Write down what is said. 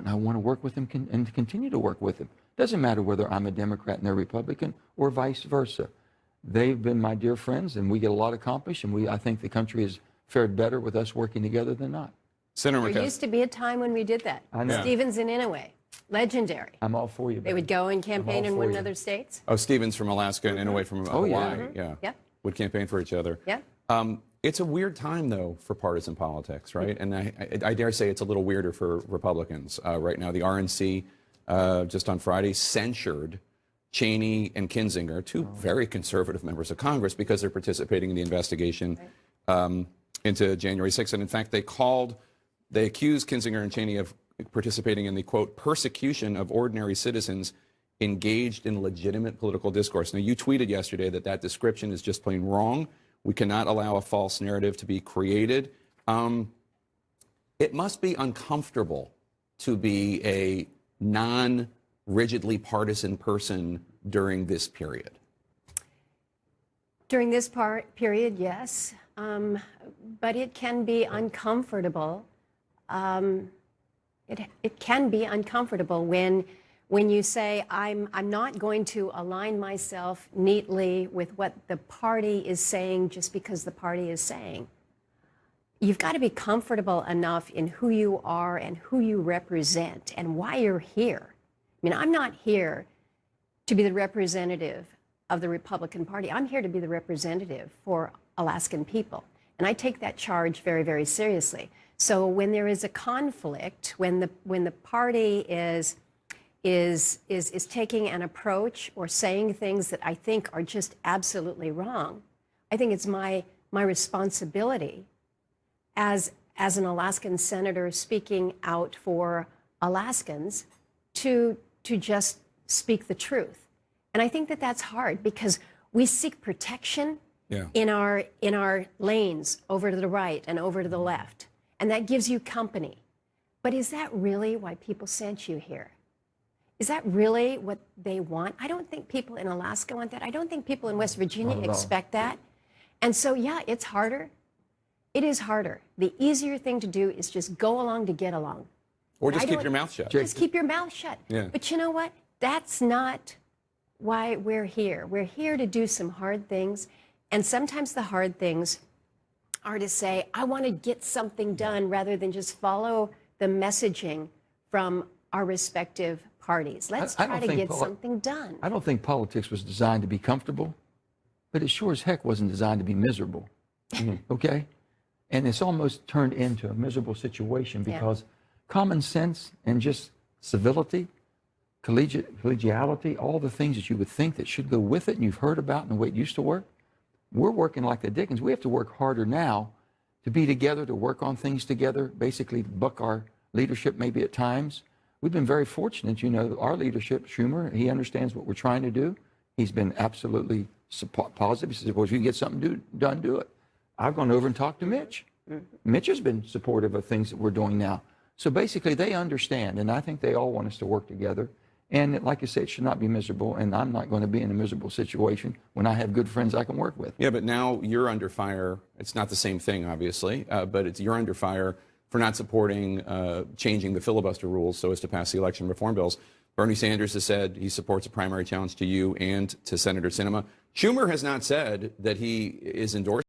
I want to work with them and continue to work with them. Doesn't matter whether I'm a Democrat and they're Republican or vice versa. They've been my dear friends, and we get a lot accomplished, and I think the country has fared better with us working together than not. Senator There used to be a time when we did that. I know. Stevens and Inouye, legendary. I'm all for you. They would go and campaign in one another states. Oh, Stevens from Alaska and Inouye from Hawaii. Yeah. Would campaign for each other. Yeah. It's a weird time, though, for partisan politics, right? And I dare say it's a little weirder for Republicans right now. The RNC, just on Friday, censured Cheney and Kinzinger, two very conservative members of Congress, because they're participating in the investigation into January 6th. And in fact, they accused Kinzinger and Cheney of participating in the, quote, persecution of ordinary citizens engaged in legitimate political discourse. Now, you tweeted yesterday that that description is just plain wrong. We cannot allow a false narrative to be created. It must be uncomfortable to be a non-rigidly partisan person during this period. During this period, yes. But it can be uncomfortable. It can be uncomfortable when you say, I'm not going to align myself neatly with what the party is saying just because the party is saying. You've got to be comfortable enough in who you are and who you represent and why you're here. I mean, I'm not here to be the representative of the Republican Party. I'm here to be the representative for Alaskan people. And I take that charge very, very seriously. So when there is a conflict, when the party is taking an approach or saying things that I think are just absolutely wrong, I think it's my responsibility as an Alaskan senator speaking out for Alaskans to just speak the truth. And I think that that's hard because we seek protection in our lanes over to the right and over to the left. And that gives you company. But is that really why people sent you here? Is that really what they want? I don't think people in Alaska want that. I don't think people in West Virginia expect that. And so, yeah, it's harder. It is harder. The easier thing to do is just go along to get along. Or just keep your mouth shut. Just keep your mouth shut. Yeah. But you know what? That's not why we're here. We're here to do some hard things. And sometimes the hard things are to say, I want to get something done rather than just follow the messaging from our respective parties. Let's try to get something done. I don't think politics was designed to be comfortable, but it sure as heck wasn't designed to be miserable. Okay? And it's almost turned into a miserable situation because common sense and just civility, collegiality, all the things that you would think that should go with it and you've heard about and the way it used to work, we're working like the Dickens. We have to work harder now to be together, to work on things together, basically buck our leadership maybe at times. We've been very fortunate, you know, our leadership, Schumer, he understands what we're trying to do. He's been absolutely positive. He says, well, if you can get something done, do it. I've gone over and talked to Mitch. Mitch has been supportive of things that we're doing now. So basically they understand, and I think they all want us to work together. And like I said, it should not be miserable, and I'm not going to be in a miserable situation when I have good friends I can work with. Yeah, but now you're under fire. It's not the same thing, obviously, but you're under fire for not supporting changing the filibuster rules so as to pass the election reform bills. Bernie Sanders has said he supports a primary challenge to you and to Senator Sinema. Schumer has not said that he is endorsing